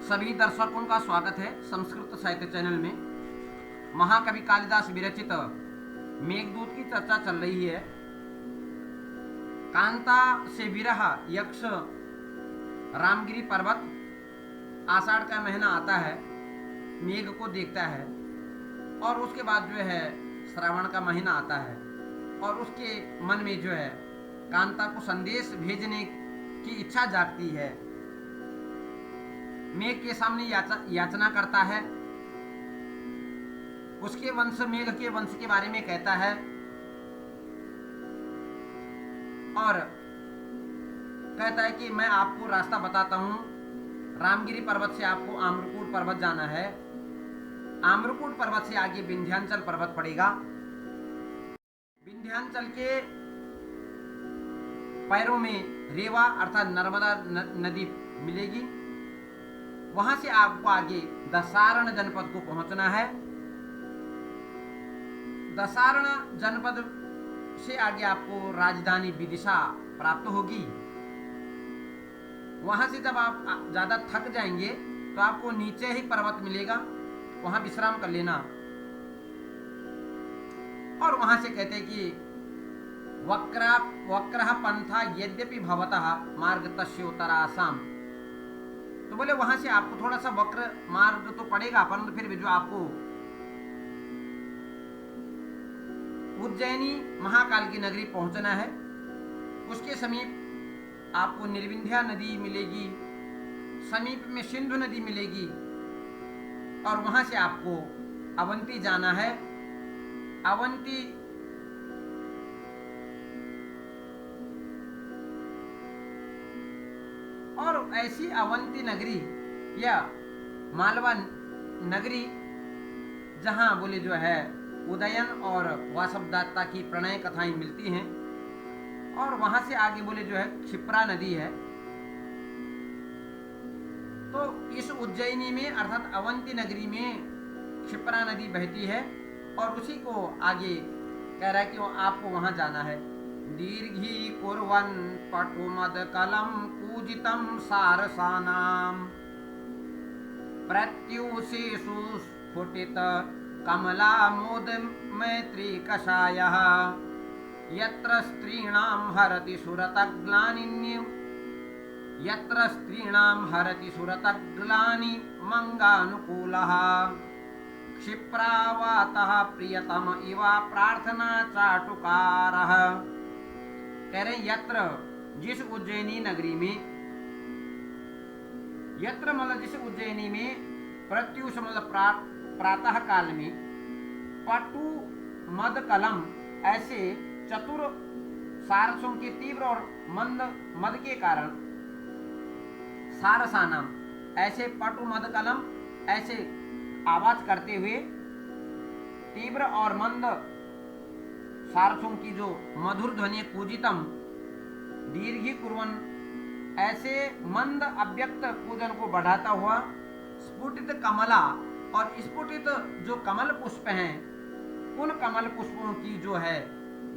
सभी दर्शकों का स्वागत है संस्कृत साहित्य चैनल में। महाकवि कालिदास विरचित मेघदूत की चर्चा चल रही है। कांता से विरह यक्ष रामगिरी पर्वत, आषाढ़ का महीना आता है, मेघ को देखता है और उसके बाद जो है श्रावण का महीना आता है और उसके मन में जो है कांता को संदेश भेजने की इच्छा जागती है। मेघ के सामने याचना करता है, उसके वंश मेघ के वंश के बारे में कहता है और कहता है कि मैं आपको रास्ता बताता हूं। रामगिरी पर्वत से आपको आम्रकूट पर्वत जाना है। आम्रकूट पर्वत से आगे विंध्याचल पर्वत पड़ेगा। विंध्याचल के पैरों में रेवा अर्थात नर्मदा नदी मिलेगी। वहां से आपको आगे दसारण जनपद को पहुंचना है। दसारण जनपद से आगे आपको राजधानी विदिशा प्राप्त होगी। वहां से जब आप ज्यादा थक जाएंगे तो आपको नीचे ही पर्वत मिलेगा, वहां विश्राम कर लेना। और वहां से कहते हैं कि वक्रः पंथा यद्यपि भवतः मार्ग तस्योत्तरासाम। तो बोले वहां से आपको थोड़ा सा वक्र मार्ग तो पड़ेगा, परंतु फिर भी जो आपको उज्जैनी महाकाल की नगरी पहुंचना है। उसके समीप आपको निर्विंध्या नदी मिलेगी, समीप में सिंधु नदी मिलेगी और वहां से आपको अवंती जाना है। अवंती और ऐसी अवंती नगरी या मालवा नगरी जहां बोले जो है उदयन और वासवदत्ता की प्रणय कथाएं मिलती हैं। और वहां से आगे बोले जो है क्षिप्रा नदी है। तो इस उज्जैनी में अर्थात अवंती नगरी में क्षिप्रा नदी बहती है और उसी को आगे कह रहा है कि आपको वहां जाना है। दीर्घी कुर्वन् पटुमद कलम पूजितम सारसानाम प्रत्युषेषु स्फुटित कमला मोद मैत्री कषायः यत्र स्त्रीणां हरति सुरतग्लानिन्यं यत्र स्त्रीणां हरति सुरतग्लानि मंगानुकूलः क्षिप्रावातः प्रियतम इव प्रार्थना चाटुकारः। कह रहे यत्र जिस उज्जैनी नगरी में, यत्र मतलब जिस उज्जैनी में प्रत्युष मतलब प्रातः काल में पटु मद कलम ऐसे चतुर सारसों के तीव्र और मंद मद के कारण सारसानाम ऐसे पटु मद कलम ऐसे आवाज करते हुए तीव्र और मंद सारसों की जो मधुर ध्वनि पूजितम दीर्घी कुर्वन् ऐसे मंद अव्यक्त पूजन को बढ़ाता हुआ स्फुटित कमला और स्फुटित जो कमल पुष्प हैं उन कमल पुष्पों की जो है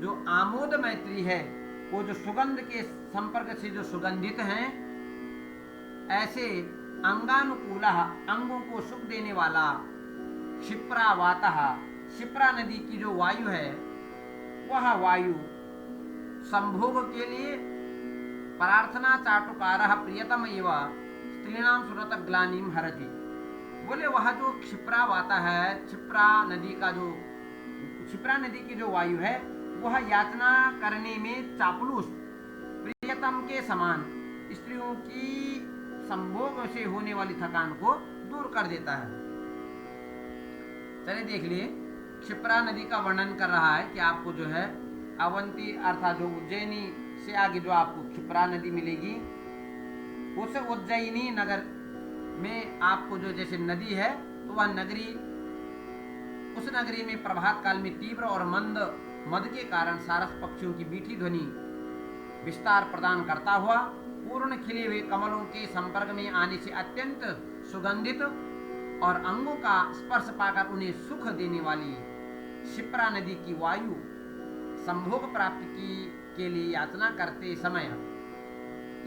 जो आमोद मैत्री है, वो जो सुगंध के संपर्क से जो सुगंधित हैं, ऐसे अंगानुकूल अंगों को सुख देने वाला क्षिप्रावातः क्षिप्रा नदी की जो वायु है वह वायु संभोग के लिए प्रार्थना चाटुकारः प्रियतम एव स्त्रीणाम सुरत ग्लानिम हरति। बोले वह जो क्षिप्रावाता है, क्षिप्रा नदी की जो वायु है वह याचना करने में चापलूस प्रियतम के समान स्त्रियों की संभोग से होने वाली थकान को दूर कर देता है। चलिए देख लिए, क्षिप्रा नदी का वर्णन कर रहा है कि आपको जो है अवंती अर्थात जो उज्जैनी से आगे जो आपको क्षिप्रा नदी मिलेगी, उस उज्जैनी नगर में आपको जो जैसे नदी है तो वह नगरी, उस नगरी में प्रभात काल में तीव्र और मंद मद के कारण सारस पक्षियों की मीठी ध्वनि विस्तार प्रदान करता हुआ पूर्ण खिले हुए कमलों के संपर्क में आने से अत्यंत सुगंधित और अंगों का स्पर्श पाकर उन्हें सुख देने वाली क्षिप्रा नदी की वायु संभोग प्राप्ति के लिए याचना करते समय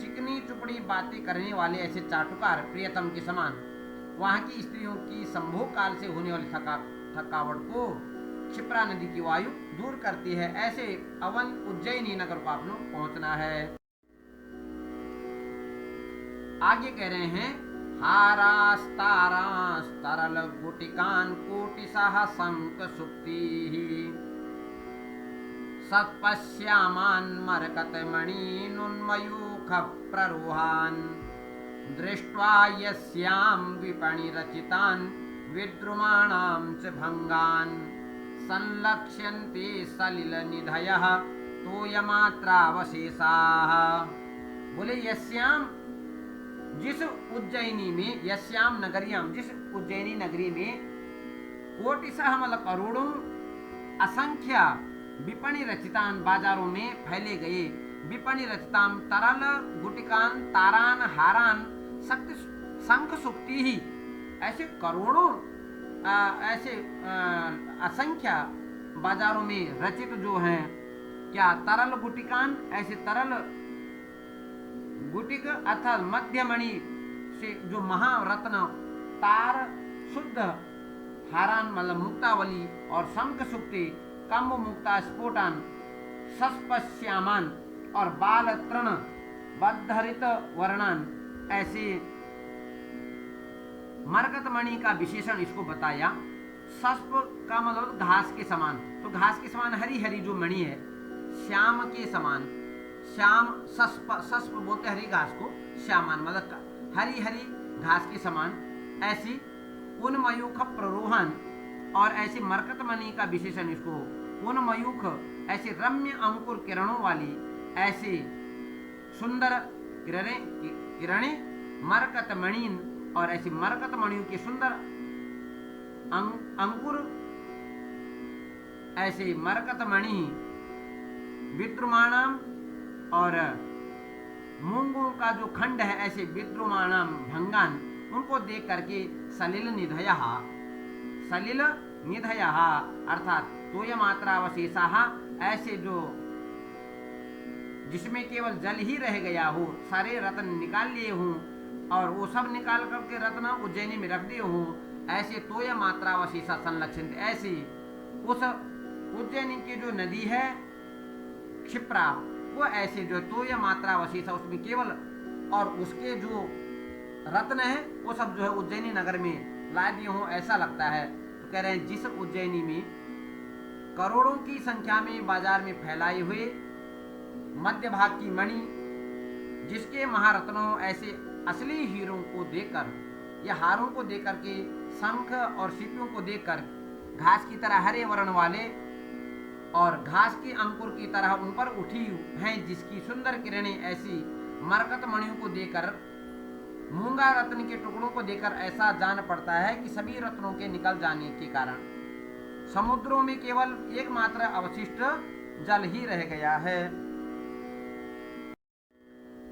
चिकनी चुपड़ी बातें करने वाले ऐसे चाटुकार प्रियतम के समान वहां की स्त्रियों की संभोग काल से होने वाली थकावट को क्षिप्रा नदी की वायु दूर करती है। ऐसे अवन उज्जैनी नगर को आप लोग पहुंचना है। आगे कह रहे हैं हारास्तारास तरल गुटिकान कोटिसह शंक सुक्ति सत्पश्यामान मरकतमणीनुन्मयूख प्ररोहान दृष्ट्वा यस्यां विपणिरचितान् विद्रुमाणां च भंगान संलक्ष्यन्ते सलिलनिधयः तोयमात्रावशेषाः। बोले यस्याम, जिस उज्जैनी में, यस्याम नगरियाम, जिस उज्जैनी नगरी में कोटिसह मतलब करोड़ों असंख्य विपणि रचितान बाजारों में फैले गए, विपणि रचितान तरल गुटिकान तारान हारान शक्ति शंख सुक्ति ही, ऐसे करोड़ों ऐसे असंख्य बाजारों में रचित जो हैं क्या तरल गुटिकान, ऐसे तरल गुटिक अर्थात मध्यमणि से जो महारत्न तार शुद्ध हारान मतलब मुक्तावली और शंख सुक्ति कम्ब मुक्ता स्फोटान सस्पश्यामान और बाल तृण बद्धरित वर्णान, ऐसे मरकत मणि का विशेषण इसको बताया। सस्प का मतलब घास के समान, तो घास के समान हरी हरी जो मणि है, श्याम के समान, श्याम सस्प, सस्प बोलते हरी घास को, श्यामान मतलब हरी हरी घास के समान, ऐसी उन्मयूख प्ररोहन और ऐसी मरकत मणि का विशेषण इसको उन्मयूख, ऐसे रम्य अंकुर किरणों वाली ऐसे सुंदर किरणें मरकत मणिन, और ऐसी मरकत मणियों के सुंदर अंकुर, ऐसे मरकत मणि विद्रुमाणाम और मूंगों का जो खंड है, ऐसे विद्रुमाणाम भंगान, उनको देख करके सलिल निधयः अर्थात तोय मात्रावशेषाः, ऐसे जो जिसमें केवल जल ही रह गया हो, सारे रत्न निकाल लिए हूँ और वो सब निकाल करके रत्न उज्जैनी में रख दिए हूँ, ऐसे तोय मात्रावशेषा संलक्षित, ऐसी उस उज्जैनी की जो नदी है क्षिप्रा, वो ऐसे जो तोय मात्रावशेषा उसमें केवल, और उसके जो रत्न है वो सब जो है उज्जैनी नगर में ला दिए हूँ, ऐसा लगता है। तो कह रहे हैं जिस उज्जैनी में करोड़ों की संख्या में बाजार में फैलाए हुए मध्य भाग की मणि, जिसके महारत्नों ऐसे असली हीरों को देखकर या हारों को देख करके, शंख और सीपियों को देखकर घास की तरह हरे वर्ण वाले और घास के अंकुर की तरह उन पर उठी हैं, जिसकी सुंदर किरणें ऐसी मरकत मणियों को देखकर, मूंगा रत्न के टुकड़ों को देखकर ऐसा जान पड़ता है कि सभी रत्नों के निकल जाने के कारण समुद्रों में केवल एकमात्र अवशिष्ट जल ही रह गया है।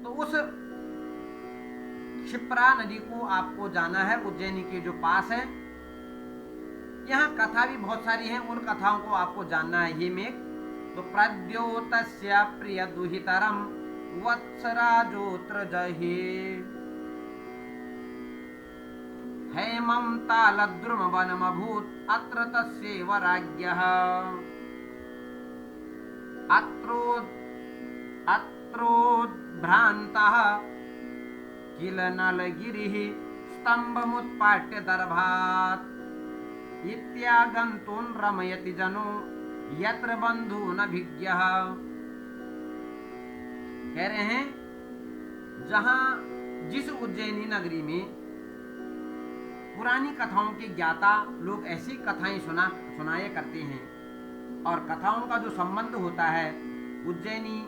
तो उस क्षिप्रा नदी को आपको जाना है, उज्जैनी के जो पास है। यहाँ कथा भी बहुत सारी हैं, उन कथाओं को आपको जानना है। ये में तो प्रद्योतस्य प्रिय दुहितरम वत्सराजोत्र जहि हेमं तालद्रुम वनमभूत अत्र तस्यैव राज्ञः अत्रोद्भ्रान्तः किल नलगिरिः स्तम्भमुत्पाट्य दर्भात् इत्यागन्तून् रमयति जनो यत्र बन्धूनभिज्ञः। कह रहे हैं जहां जिस उज्जैनी नगरी में पुरानी कथाओं के ज्ञाता लोग ऐसी कथाएं सुनाया करते हैं, और कथाओं का जो संबंध होता है, उज्जैनी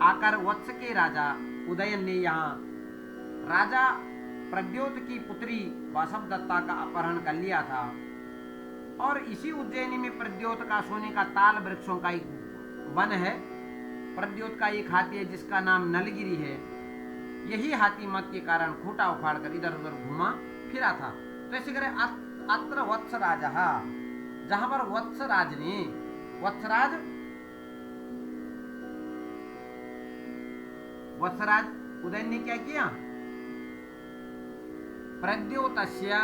आकर वत्स के राजा उदयन ने यहाँ राजा प्रद्योत की पुत्री वासवदत्ता का अपहरण कर लिया था, और इसी उज्जैनी में प्रद्योत का सोने का ताल वृक्षों का एक वन है। प्रद्योत का एक हाथी है जिसका नाम नलगिरी है। यही हाथी मत के कारण खूंटा उखाड़ कर इधर उधर घूमा फिरा था। तो ऐसे करे अत्र वत्सराज, जहां पर वत्सराज ने, वत्सराज उदयन ने क्या किया, प्रद्योतस्य,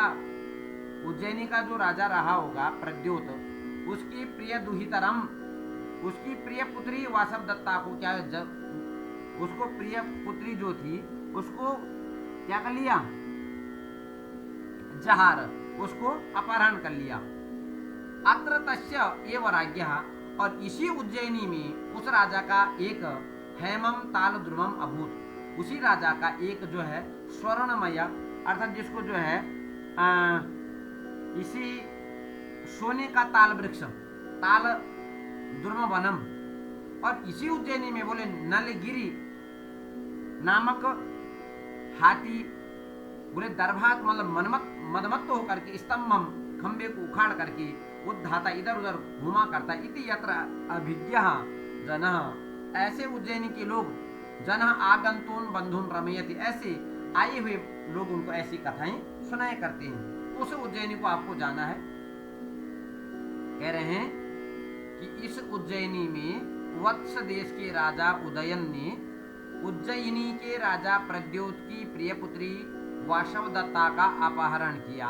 उज्जैनी का जो राजा रहा होगा प्रद्योत, उसकी प्रिय दुहितरम, उसकी प्रिय पुत्री वासवदत्ता को क्या उसको प्रिय पुत्री जो थी उसको क्या कर लिया, जहार, उसको अपहरण कर लिया। अत्र तस्य एव राज्ञः, और इसी उज्जैनी में उस राजा का एक हेमम ताल ध्रुवम अभूत, उसी राजा का एक जो है स्वर्णमय, अर्थात जिसको जो है इसी सोने का ताल वृक्ष, ताल ध्रुव वनम, और इसी उज्जैनी में बोले नलगिरी नामक हाथी, बोले दर्भात मतलब मदमत्त होकर के स्तंभम, खंबे को उखाड़ करके उद्धाता इधर उधर घुमा करता, इति यत्र अभिज्ञः जनः, ऐसे उज्जैनी के लोग, जनः आगंतुन बंधुन रमयति, ऐसे आए हुए लोग उनको ऐसी कथाएं सुनाया करते हैं। उस उज्जैनी को आपको जाना है। कह रहे हैं कि इस उज्जैनी में वत्स देश के राजा उदयन ने उज्जयिनी के राजा प्रद्योत की प्रिय पुत्री वासवदत्ता का अपहरण किया।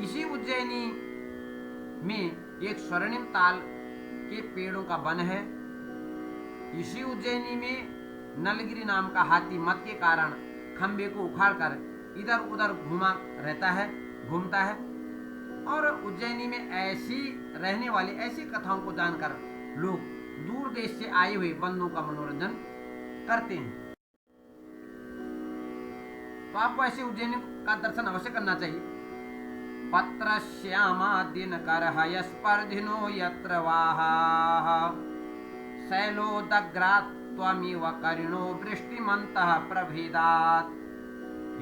इसी उज्जैनी में एक स्वर्णिम ताल के पेड़ों का वन है। इसी उज्जैनी में नलगिरी नाम का हाथी मत के कारण खंबे को उखाड़कर इधर उधर घूमता है। और उज्जैनी में ऐसी रहने वाली ऐसी कथाओं को जानकर लोग दूर देश से आए हुए बंधुओं का मनोरंजन करते हैं। तो आपको ऐसे उज्जैनी का दर्शन अवश्य करना चाहिए। पत्र श्यामा दिनकर हयस्पर्धिनो यत्र वाहाः शैलोदग्रात्वमिव करिणो वृष्टिमन्तः प्रभेदात्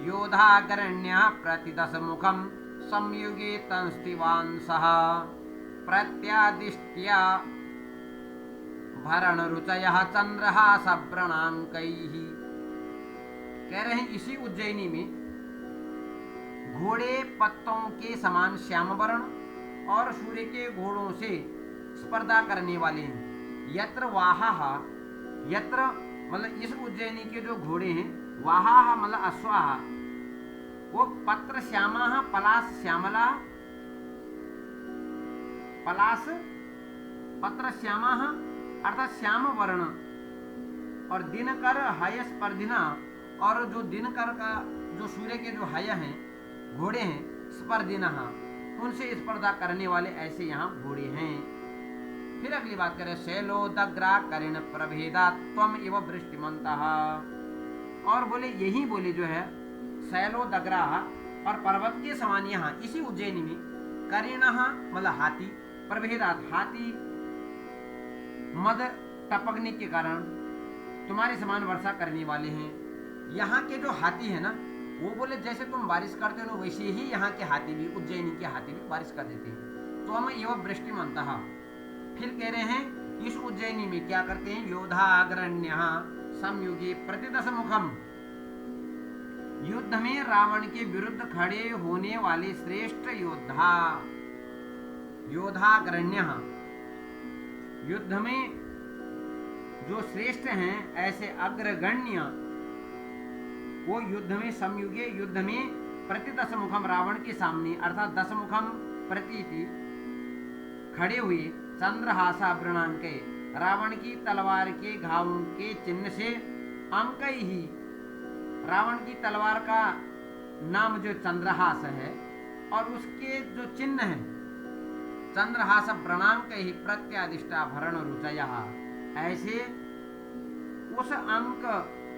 योधाग्रण्यः प्रतिदशमुखं संयुगे तंस्तिवांसः प्रत्यादिष्ट्या भरणरुचयः चन्द्रहासव्रणाङ्कैः। कह रहे हैं इसी उज्जैनी में घोड़े पत्तों के समान श्याम वर्ण और सूर्य के घोड़ों से स्पर्धा करने वाले हैं। यत्र वाहाः, यत्र मतलब इस उज्जैनी के जो घोड़े हैं, वाहाः मतलब अश्वाः, वो पत्र श्यामाः पलाश श्यामला, पलाश पत्र श्यामाः अर्थात श्याम वर्ण, और दिनकर हय स्पर्धिना, और जो दिनकर का जो सूर्य के जो हय हैं घोड़े हैं, स्पर्धिना उनसे स्पर्धा करने वाले ऐसे यहाँ घोड़े हैं। फिर अगली बात करें, शैलोदग्रा करेण प्रभेदा त्वम इव वृष्टिमन्तः, और बोले यही बोले जो है शैलोदग्रा और पर्वत के समान यहाँ इसी उज्जैनी में करेण मतलब हाथी, प्रभेदात हाथी मद टपकने के कारण तुम्हारे समान वर्षा करने वाले हैं। यहाँ के जो हाथी है ना, वो बोले जैसे तुम बारिश करते हो वैसे ही यहाँ के हाथी भी, उज्जैनी के हाथी भी बारिश कर देते हैं। तो हम एवं वृष्टिमन्तः। फिर कह रहे हैं इस उज्जैनी में क्या करते हैं, योधा अग्रण्य संयुगे प्रतिदश मुखम, युद्ध में रावण के विरुद्ध खड़े होने वाले श्रेष्ठ योद्धा, योधाग्रण्य, युद्ध में जो श्रेष्ठ हैं ऐसे अग्रगण्य, वो युद्ध में संयुगे, युद्ध में प्रति दशमुखम रावण के सामने अर्थात दशमुखम प्रतीति खड़े हुए चंद्रहासा वृणांक, रावण की तलवार के घावों के चिन्ह से अंक ही, रावण की तलवार का नाम जो चंद्रहास है और उसके जो चिन्ह है चंद्रहास वृणांक ही प्रत्यादिष्टा भरण रुचय, ऐसे उस अंक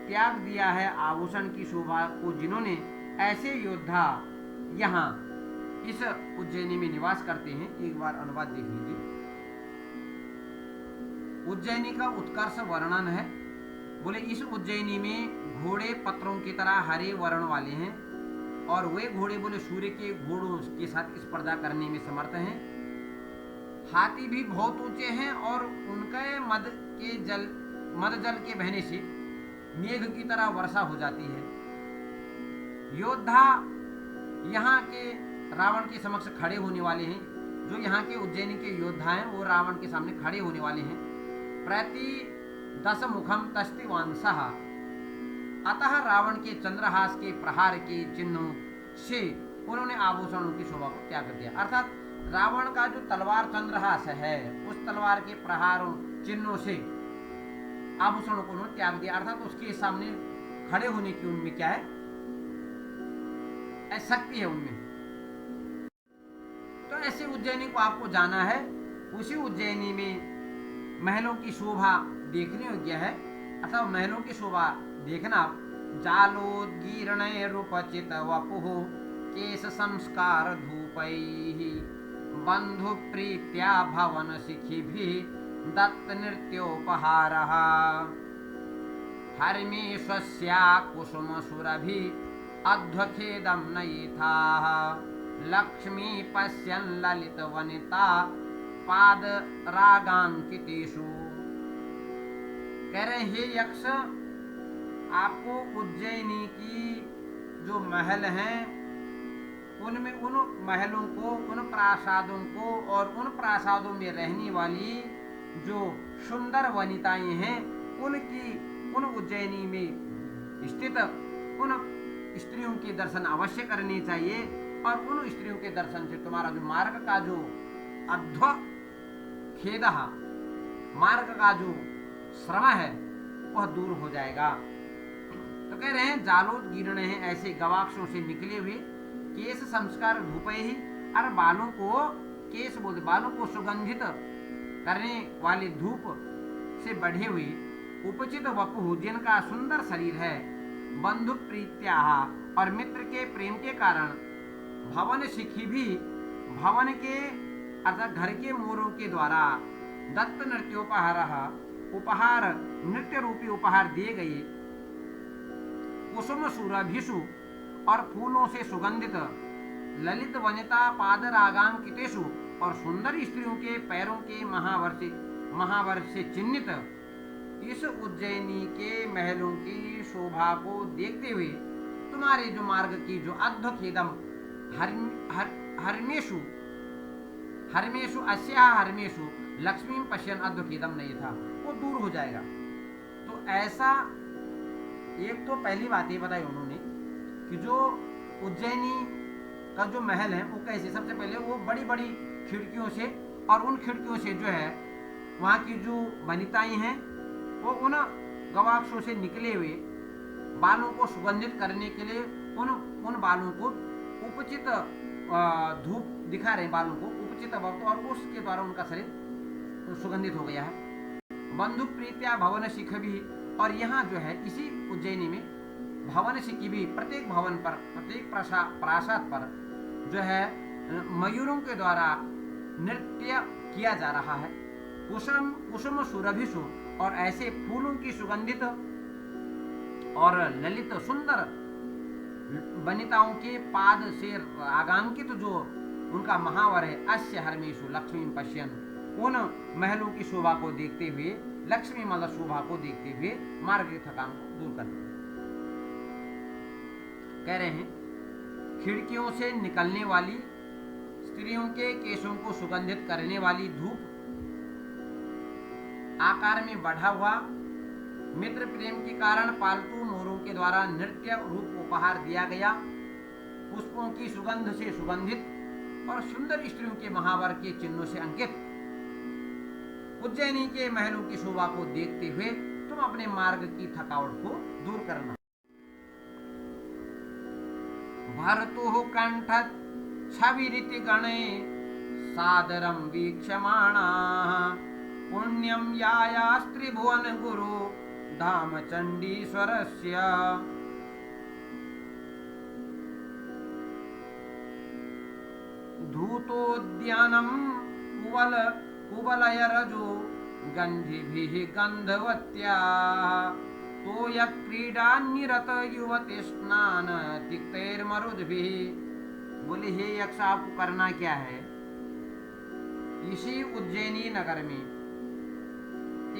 त्याग दिया है आभूषण की शोभा को जिन्होंने, ऐसे योद्धा यहाँ इस उज्जैनी में निवास करते हैं। एक बार अनुवाद देख लीजिए। उज्जैनी का उत्कर्ष वर्णन है। बोले इस उज्जैनी में घोड़े पत्रों की तरह हरे वर्ण वाले हैं, और वे घोड़े बोले सूर्य के घोड़ों के साथ स्पर्धा करने में समर्थ हैं। हाथी भी बहुत ऊंचे हैं और उनके मद जल के बहने से मेघ की तरह वर्षा हो जाती है। योद्धा यहाँ के रावण के समक्ष खड़े होने वाले हैं। जो यहाँ के उज्जैनी के योद्धा हैं वो रावण के सामने खड़े होने वाले हैं। प्रति दश मुखम तस्तिवांसः, अतः रावण के चंद्रहास के प्रहार के चिन्हों से उन्होंने आभूषणों की शोभा को त्याग दिया। अर्थात रावण का जो तलवार चंद्रहास है, उस तलवार के प्रहारों चिन्हों से आभूषणों को उन्होंने त्याग दिया। अर्थात उसके सामने खड़े होने की उनमें क्या है, शक्ति है उनमें। तो ऐसे उज्जैनी को आपको जाना है। उसी उज्जैनी में महलों की शोभा देखने योग्य है, अथवा महलों की शोभा देखना। जालोद्गीर्णे रूपचित वपुः केश संस्कार धूपैः बंधु प्रीत्या भवन शिखिभिः दत्त नृत्योपहारः हर्मेश्वस्या कुसुम सुरभि अध्वखेदं नयिथाः लक्ष्मी पश्यन् ललित वनिता पाद रागांकितेषु। कह रहे हे यक्ष, आपको उज्जैनी की जो महल हैं उनमें उन महलों को, उन प्रासादों को और उन प्रासादों में रहने वाली जो सुंदर वनिताएं हैं उनकी, उन उज्जैनी में स्थित उन स्त्रियों के दर्शन अवश्य करने चाहिए। और उन स्त्रियों के दर्शन से तुम्हारा जो मार्ग का जो अध्व खेद, मार्ग का जो श्रम है वह दूर हो जाएगा। तो कह रहे हैं जालोद्गीर्ण है, ऐसे गवाक्षों से निकले हुए केश संस्कार धूपे ही, और बालों को केश बोलते, बालों को सुगंधित करने वाले धूप से बढ़े हुए उपचित वपु, जिनका सुंदर शरीर है, बंधु प्रीत्या और मित्र के प्रेम के कारण भवन शिखी भी, भवन के अर्थात घर के मोरों के द्वारा दत्त नृत्योपहार, उपहार नृत्य रूपी उपहार दिए गए, कुसुम सुरभिषु और फूलों से सुगंधित, ललित वनिता पाद रागांकितेषु और सुंदर स्त्रियों के पैरों के महावर से चिन्हित इस उज्जैनी के महलों की शोभा को देखते हुए तुम्हारे जो मार्ग की जो अध्वखेदम हर्मेषु हर्मेषु अस्या हर्मेषु लक्ष्मी पश्यन अध्वखेदम नहीं था, वो दूर हो जाएगा। तो ऐसा एक तो पहली बात ये बताई उन्होंने कि जो उज्जैनी का जो महल है वो कैसे, सबसे पहले वो बड़ी बड़ी खिड़कियों से, और उन खिड़कियों से जो है वहाँ की जो वनिताएं हैं वो उन गवाक्षों से निकले हुए बालों को सुगंधित करने के लिए उन बालों को उपचित धूप दिखा रहे, बालों को उपचित वक्त, और उसके द्वारा उनका शरीर सुगंधित हो गया है। बंधु प्रीत्या भवन शिख भी, और यहाँ जो है इसी उज्जैनी में भवन शिखी भी, प्रत्येक भवन पर, प्रत्येक प्रासाद पर जो है मयूरों के द्वारा नृत्य किया जा रहा है। कुसुम सुरभिषु, और ऐसे फूलों की सुगंधित और ललित सुंदर वनिताओं के पाद से रागांकित जो उनका महावर है, अस्य हर्मेषु लक्ष्मी पश्यन, उन महलों की शोभा को देखते हुए, लक्ष्मी मतलब शोभा को देखते हुए मार्ग की थकान को दूर करते हैं। कह रहे हैं खिड़कियों से निकलने वाली स्त्रियों के केशों को सुगंधित करने वाली धूप, आकार में बढ़ा हुआ मित्र प्रेम के कारण पालतू मोरों के द्वारा नृत्य रूप उपहार दिया गया, पुष्पों की सुगंध से सुगंधित और सुंदर स्त्रियों के महावर के चिन्हों से अंकित उज्जैनी के महलों की शोभा को देखते हुए तुम अपने मार्ग की थकावट को दूर करना। भर्तुः कंठ छविरिति गणे सादरं वीक्षमाणाः पुण्यं यायास्त्रिभुवन गुरु धाम चंडीश्वरस्य। धूतोद्यानं कुवलयरजो गन्धिभिः गन्धवत्या तोयक्रीडान्निरत युवती स्नान तिक्तैर्मरुद्भिः। बोले हे यक्ष, आपको करना क्या है, इसी उज्जैनी नगर में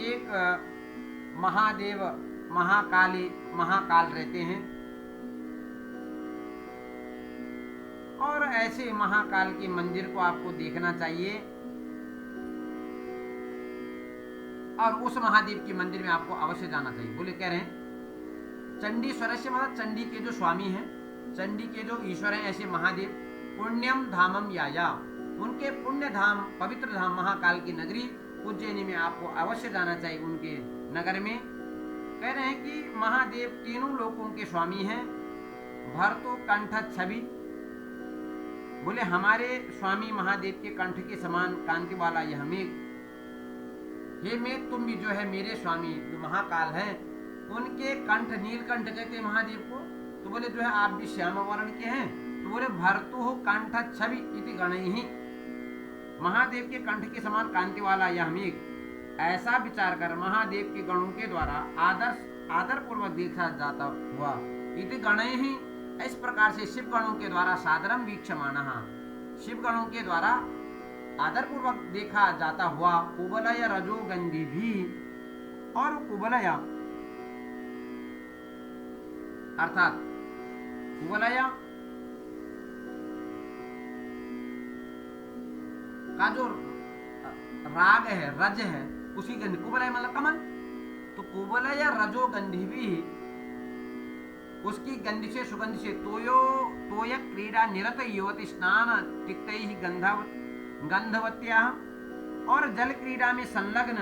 एक महादेव महाकाल रहते हैं, और ऐसे महाकाल के मंदिर को आपको देखना चाहिए, और उस महादेव के मंदिर में आपको अवश्य जाना चाहिए। बोले कह रहे हैं चंडीश्वर से मतलब चंडी के जो स्वामी हैं, चंडी के जो ईश्वर हैं ऐसे महादेव, पुण्यम धामम याया, उनके पुण्य धाम पवित्र धाम महाकाल की नगरी उज्जैनी में आपको अवश्य जाना चाहिए। उनके नगर में कह रहे हैं कि महादेव तीनों लोकों के स्वामी हैं। भरतो कंठ छवि, बोले हमारे स्वामी महादेव के कंठ के समान कांति वाला यह मेघ, हे मेघ तुम भी जो है मेरे स्वामी जो महाकाल हैं उनके कंठ नीलकंठ कहते हैं महादेव को। तो बोले जो है आप भी श्याम वर्ण के हैं, तो बोले भरतु कंठ छवि इति गणैहि, महादेव के कंठ के समान कांति वाला यह मेघ, ऐसा विचार कर महादेव के गणों के द्वारा आदर पूर्वक देखा जाता हुआ, इति गणैहि इस प्रकार से शिव गणों के द्वारा सादरम वीक्षमाणः, शिव गणों के द्वारा आदर पूर्वक देखा जाता हुआ कुबलय रजोगंधी भी, और कुबलय अर्थात कुबलय का जो राग है रज है उसी गंध, कुबलय मतलब कमल, तो कुबलय रजोगंधी भी उसकी गंध से सुगंध से तोय क्रीड़ा निरत युवती स्नान तिक्तैहि गंधवत्या, और जल क्रीड़ा में संलग्न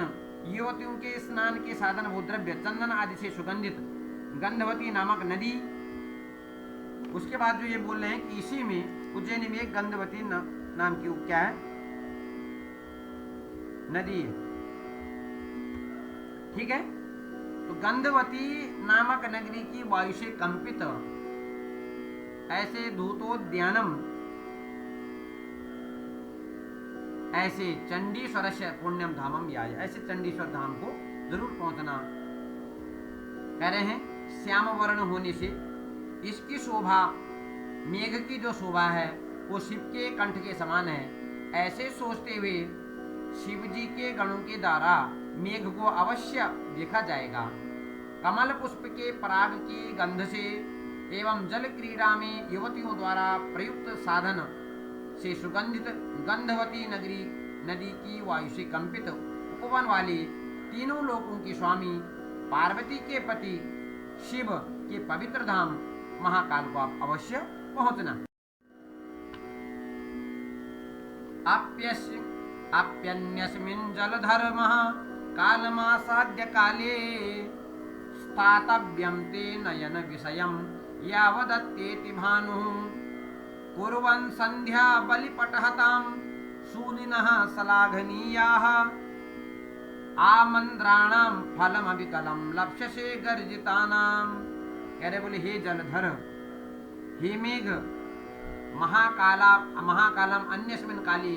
युवतियों के स्नान के साधन वो द्रव्य चंदन आदि से सुगंधित गंधवती नामक नदी। उसके बाद जो ये बोल रहे हैं कि इसी में उज्जैन में एक गंधवती नाम की क्या है नदी है, ठीक है। तो गंधवती नामक नगरी की वायु से कंपित ऐसे धूतोद्यानम, ऐसे चंडीश्वर से पुण्यम धामम याय, ऐसे चंडीश्वर धाम को जरूर पहुंचना। कह रहे हैं श्याम वर्ण होने से इसकी शोभा, मेघ की जो शोभा है वो शिव के कंठ के समान है, ऐसे सोचते हुए शिव जी के गणों के द्वारा मेघ को अवश्य देखा जाएगा। कमल पुष्प के पराग की गंध से एवं जल क्रीड़ा में युवतियों द्वारा प्रयुक्त साधन से सुगंधित गंधवती नदी की वायु से कंपित उपवन वाले तीनों लोकों के स्वामी पार्वती के पति शिव के पवित्र धाम महाकाल को आप अवश्य पहुंचना। आप्यन्यस्मिन् जलधर कालमासाद्य काले स्थातव्यं ते नयन विषयं यावदत्येति भानुः कुर्वन् संध्या बलिपटहतां शूलिनः सलाघनीयाः आमंद्राणां फलमविकलं लप्स्यसे गर्जितानां। कह रहे बोले हे जलधर, हे मेघ, महाकालम अन्यस्मिन् काले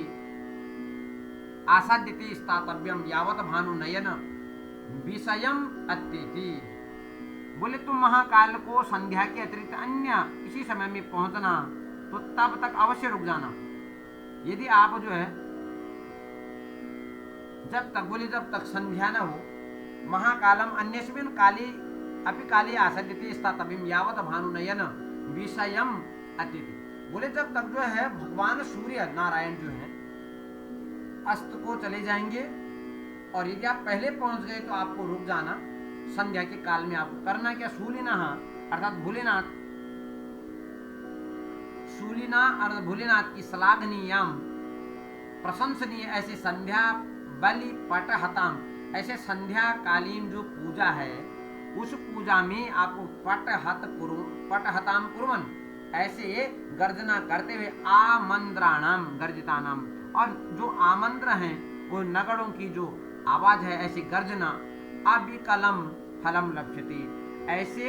आसाद्यते स्थातव्यम यावत भानु नयन विषयम अत्येति। बोले तुम महाकाल को संध्या के अतिरिक्त अन्य इसी समय में पहुंचना, तो तब तक अवश्य रुक जाना। यदि आप जो है जब तक संध्या न हो, महाकालम अन्यस्मिन् काले अपि काले आसाद्यते स्थातव्यम यावत भानु नयन विषयम अत्येति। बोले जब तक जो है भगवान सूर्य नारायण जो है अस्त को चले जाएंगे, और यदि आप पहले पहुंच गए तो आपको रुक जाना। संध्या के काल में आपको करना क्या, शूलिना अर्थात भोलेनाथ, शूलिना अर्थात भोलेनाथ की श्लाघनीयाम प्रशंसनीय ऐसे संध्या बलि पटहताम, ऐसे संध्या कालीन जो पूजा है उस पूजा में आपको पटहताम कुर्वन, ऐसे गर्जना करते हुए आमंद्राणाम गर्जितानाम, और जो आमंत्र हैं वो नगरों की जो आवाज है ऐसी गर्जना, अविकलम फलम लप्स्यते, ऐसे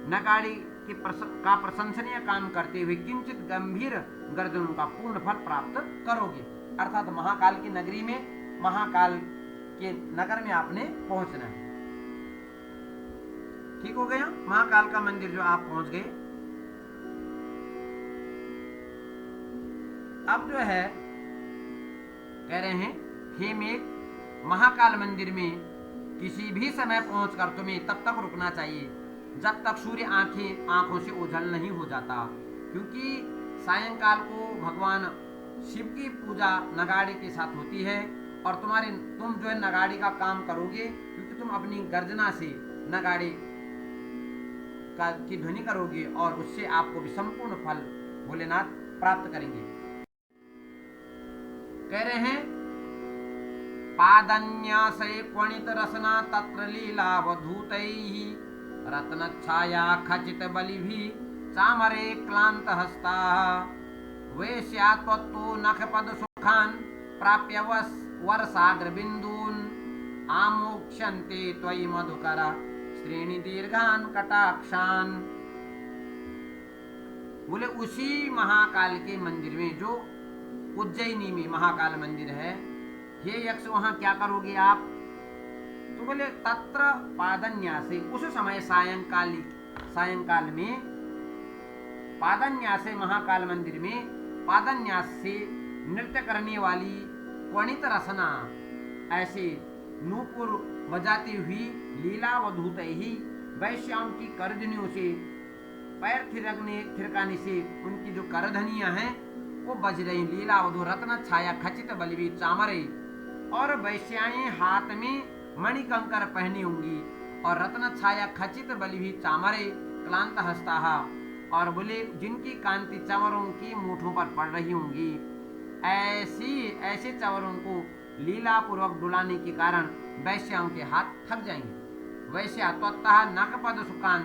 नगाड़ी का प्रशंसनीय काम करते हुए किंचित गंभीर गर्जनों का पूर्ण फल प्राप्त करोगे। अर्थात महाकाल की नगरी में, महाकाल के नगर में आपने पहुंचना है। ठीक हो गया, महाकाल का मंदिर जो आप पहुंच गए। अब जो है कह रहे हैं हे मेघ, महाकाल मंदिर में किसी भी समय पहुंचकर तुम्हें तब तक रुकना चाहिए जब तक सूर्य आंखों से ओझल नहीं हो जाता, क्योंकि सायंकाल को भगवान शिव की पूजा नगाड़े के साथ होती है, और तुम जो है नगाड़े का काम करोगे, क्योंकि तुम अपनी गर्जना से नगाड़े की ध्वनि करोगे और उससे आपको भी संपूर्ण फल भोलेनाथ प्राप्त करेंगे। कह रहे हैं पादन्यासे क्वणित रसना तत्र लीलावधूतैः रत्नच्छाया खचित बलिभिः चामरे क्लांत हस्ताः वेश्या त्वत्तो नखपद सुखान् प्राप्य वर्षाग्र बिंदून् आमोक्ष्यन्ते त्वयि मधुकरा श्रेणी दीर्घान कटाक्षान। बोले उसी महाकाल के मंदिर में, जो उज्जैनी में महाकाल मंदिर है, हे यक्ष वहां क्या करोगे आप? तो बोले तत्र पादन्यासे, उस समय सायंकाल में पादन्यासे महाकाल मंदिर में पादन्यास से नृत्य करने वाली क्वणित रसना, ऐसे नूपुर बजाती हुई लीलावधूत ही वैश्याओं की करधनियों से, पैर थिरकाने से उनकी जो करधनियां हैं वो बज रही। लीलावधू रत्न छाया खचित बलिवी चामरे, और वैश्याएं हाथ में मणिकंकर पहनी होंगी और रत्न छाया खचित बलिवी चामरे क्लांत हस्ता, और बोले जिनकी कांति चंवरों की मूठों पर पड़ रही होंगी, ऐसे चंवरों को लीला पूर्वक डुलाने के कारण वैश्याओं के हाथ थक जाएंगे। वैश्या त्वत्तः नखपद सुकान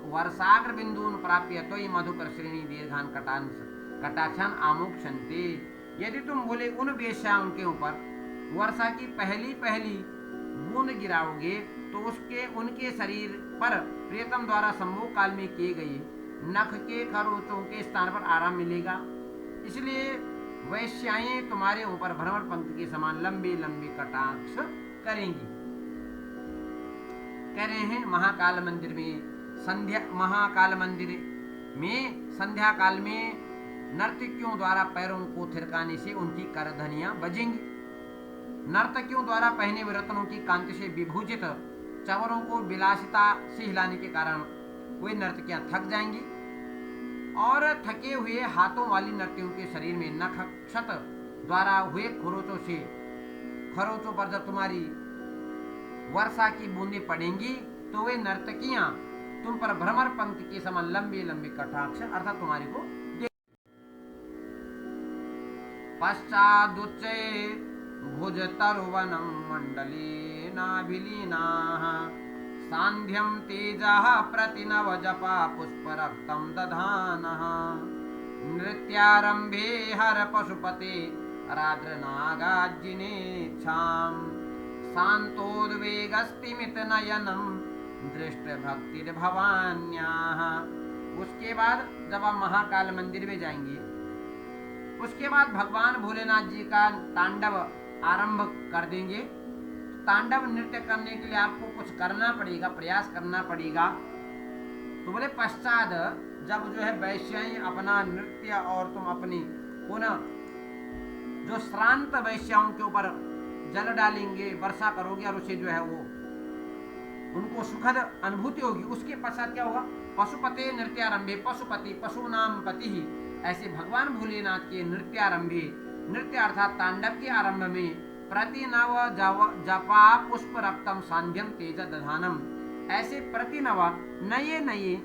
वर्षाग्र बिंदून प्राप्य त्वयि मधुकर श्रेणी दीर्घान कटाक्षान आमोक्षन्ते। यदि तुम बोले उन वेश्याओं के ऊपर वर्षा की पहली बूंद गिराओगे तो उनके शरीर पर प्रियतम द्वारा संभोग काल में किए गए नख के खरोचों के स्थान पर आराम मिलेगा। इसलिए वैश्याएं तुम्हारे ऊपर भ्रमर पंख के समान लंबे लंबे कटाक्ष करेंगी। कह रहे हैं महाकाल मंदिर में संध्या काल में नर्तकियों द्वारा पैरों को थिरकाने से उनकी करधनियां बजेंगी। नर्तकियों द्वारा पहने हुए रत्नों की कांति से विभूषित चंवरों को विलासिता से हिलाने के कारण वे नर्तकियां थक जाएंगी, और थके हुए हाथों वाली नर्तकियों के शरीर में नखक्षत द्वारा हुए खरोचों पर जब तुम्हारी वर्षा की बूंदें पड़ेंगी तो वे नर्तकियां तुम पर भ्रमर पंख के समान लंबे लंबे कटाक्ष अर्थात तुम्हारे को देख। पश्चादुच्चे भुज तरुवनम मंडले नाभिलीनाः सांध्यं तेजः प्रतिनव जपा पुष्परक्तं दधानः नृत्यारंभे हर पशुपते राद्र नागार्जिनेच्छां शान्तोद्वेगस्तिमित नयनं दृष्ट भक्तिर भवान्याः। उसके बाद जब आप महाकाल मंदिर में जाएंगे, उसके बाद भगवान भोलेनाथ जी का तांडव आरंभ कर देंगे। तांडव नृत्य करने के लिए आपको कुछ करना पड़ेगा, प्रयास करना पड़ेगा। तो बोले पश्चात जब जो है वैश्याएं अपना नृत्य और तुम अपनी पुनः जो श्रांत वैश्याओं के ऊपर जल डालेंगे, वर्षा करोगे और उसे जो है वो उनको सुखद अनुभूति होगी। उसके पश्चात क्या होगा? पशुपते नृत्यारंभे, पशुपति पशु नाम पति ही, ऐसे भगवान भोलेनाथ के नृत्यारंभे, नृत्य अर्थात तांडव के आरंभ में प्रतिनव जपा पुष्प रक्तम सांध्यम तेज दधानम, ऐसे प्रतिनव नए नए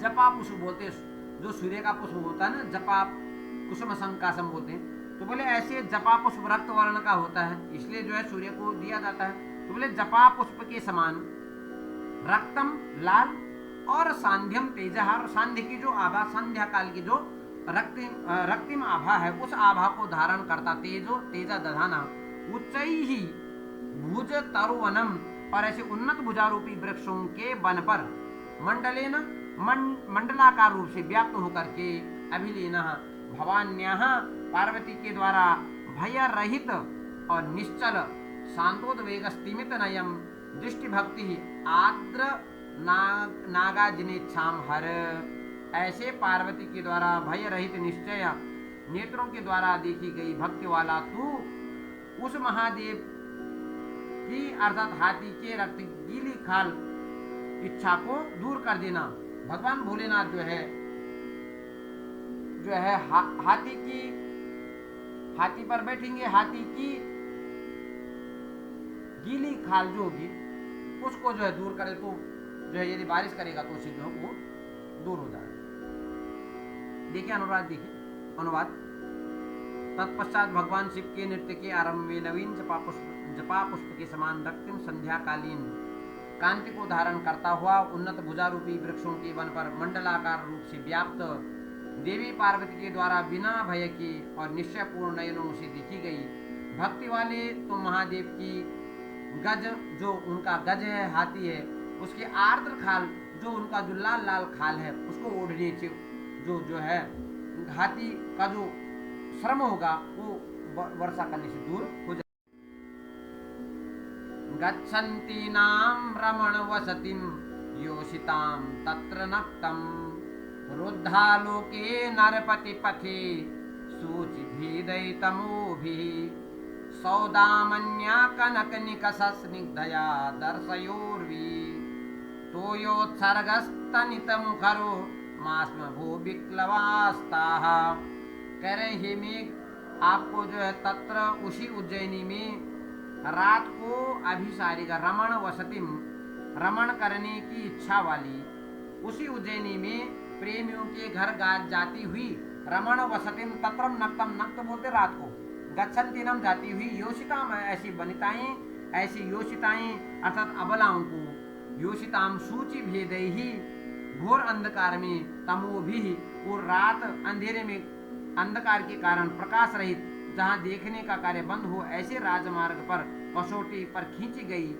जपा पुष्प बोलते, जो सूर्य का पुष्प होता है ना, जपा कुसुम संकासम बोलते हैं। तो बोले ऐसे जपा पुष्प रक्त वर्ण का होता है, इसलिए जो है सूर्य को दिया जाता है। तो बोले जपा पुष्प के समान रक्तम लाल और सांध्यम तेज, और सांध्य की जो आभा, संध्या काल की जो रक्तिम आभा है, उस आभा को धारण करता तेजा दधाना उच्चैहि भुज तरुवनम, और ऐसे उन्नत भुजारूपी वृक्षों के वन पर मंडलेन मंडलाकार रूप से व्याप्त होकर के अभिलीन भवान्याः पार्वती के द्वारा भय रहित और निश्चल शांतोद्वेग स्तिमित नयम दृष्टि भक्ति आद्र नागाजिनेच्छाम हर, ऐसे पार्वती के द्वारा भय रहित निश्चय नेत्रों के द्वारा देखी गई भक्ति वाला तू उस महादेव की अर्थात हाथी के रक्त गीली खाल इच्छा को दूर कर देना। भगवान भोलेनाथ जो है हाथी पर बैठेंगे, हाथी की गीली खाल जो होगी उसको जो है दूर करे। तो जो है यदि बारिश करेगा तो उससे जो है वो दूर हो जाएगा। देखिए अनुवाद, देखिए अनुवाद। तत्पश्चात भगवान शिव के नृत्य के आरंभ में नवीन जपा पुष्प के समान रक्तिम संध्याकालीन कांति को धारण करता हुआ उन्नत भुजारूपी वृक्षों के वन पर मंडलाकार रूप से व्याप्त देवी पार्वती के द्वारा बिना भय के और निश्चयपूर्ण नयनों से देखी गई। भक्ति वाले तो महादेव की गज, जो उनका गज है, हाथी है, उसके आर्द्र खाल, जो उनका जो लाल लाल खाल है, उसको ओढ़ने से जो है हाथी का जो श्रम होगा वो वर्षा करने से दूर हो जाए। गच्छन्तीनां रमण वसतिं योषितां तत्र नक्तं रुद्धालोके नरपति पथे सूचिभिदयितमोभिः सौदामन्या कनकनिकसस्निग्धया दर्शयोर्वी तोयोत्सर्गस्तनितमुखरो मास्म भू विक्लवास्ताः। कह रहे हे मेघ, आपको जो है तत्र उसी उज्जैनी में रात को अभिसारिका रमण वसतिम, रमण करने की इच्छा वाली, उसी उज्जैनी में प्रेमियों के घर जाती हुई रमण वसतिम तत्रम नक्तम, नक्त बोलते रात को, गच्छन्तीनम जाती हुई, योषिताम ऐसी वनिताएं, ऐसी योषिताएं अर्थात अबलाओं को, योषिताम सूचि भेदई ही घोर अंधकार में, तमो भी और रात अंधेरे में अंधकार के कारण प्रकाश रहित जहाँ देखने का कार्य बंद हो ऐसे राजमार्ग पर कसौटी पर खींची गई,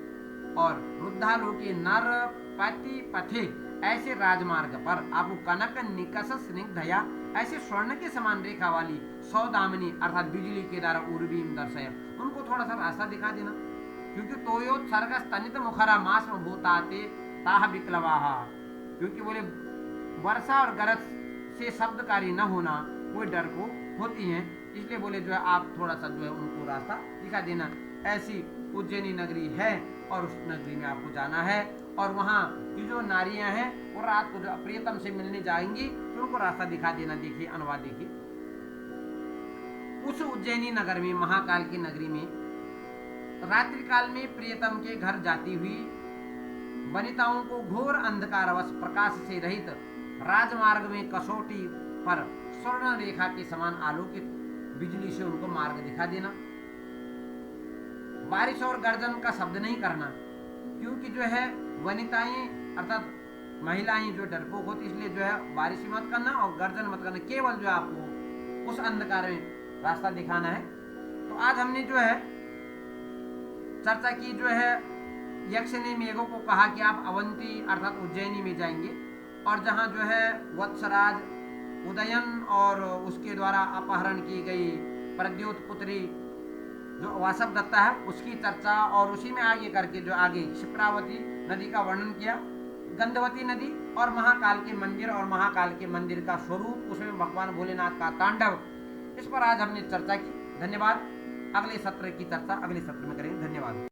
और रुद्धालोके नरपति पथे ऐसे राजमार्ग पर आपको कनक निकस स्निग्धया ऐसे स्वर्ण के समान रेखा वाली सौदामिनी अर्थात बिजली के द्वारा उर्वीम दर्शय, उनको थोड़ा सा रास्ता दिखा देना। क्योंकि तोयोत्सर्ग स्तनित मुखरा मास्म भूताते ताह विक्लवाहा, क्योंकि बोले वर्षा और गरज से शब्दकारी न होना कोई डर को होती हैं, इसलिए बोले जो है आप थोड़ा सा जो है उनको रास्ता दिखा देना। ऐसी उज्जैनी नगरी है और उस नगरी में आपको जाना है, और वहाँ की जो नारियां हैं वो रात को जो प्रियतम से मिलने जाएंगी तो उनको रास्ता दिखा देना। देखिए अनुवाद देखिए। उस उज्जैनी नगर में, महाकाल की नगरी में, रात्रि काल में प्रियतम के घर जाती हुई वनिताओं को घोर अंधकारवश प्रकाश से रहित राजमार्ग में कसौटी पर स्वर्ण रेखा के समान आलोकित बिजली से उनको मार्ग दिखा देना। बारिश और गर्जन का शब्द नहीं करना, क्योंकि जो है वनिताएं अर्थात महिलाएं जो डरपोक होती, इसलिए जो है बारिश मत करना और गर्जन मत करना, केवल जो आपको उस अंधकार में रास्ता दिखाना है। तो आज हमने जो है चर्चा की, जो है यक्ष ने मेघों को कहा कि आप अवंती अर्थात उज्जैनी में जाएंगे, और जहाँ जो है वत्सराज उदयन और उसके द्वारा अपहरण की गई प्रद्योत पुत्री जो वासव दत्ता है उसकी चर्चा, और उसी में आगे करके जो आगे क्षिप्रावती नदी का वर्णन किया, गंधवती नदी और महाकाल के मंदिर और महाकाल के मंदिर का स्वरूप, उसमें भगवान भोलेनाथ का तांडव, इस पर आज हमने चर्चा की। धन्यवाद। अगले सत्र की चर्चा अगले सत्र में करेंगे। धन्यवाद।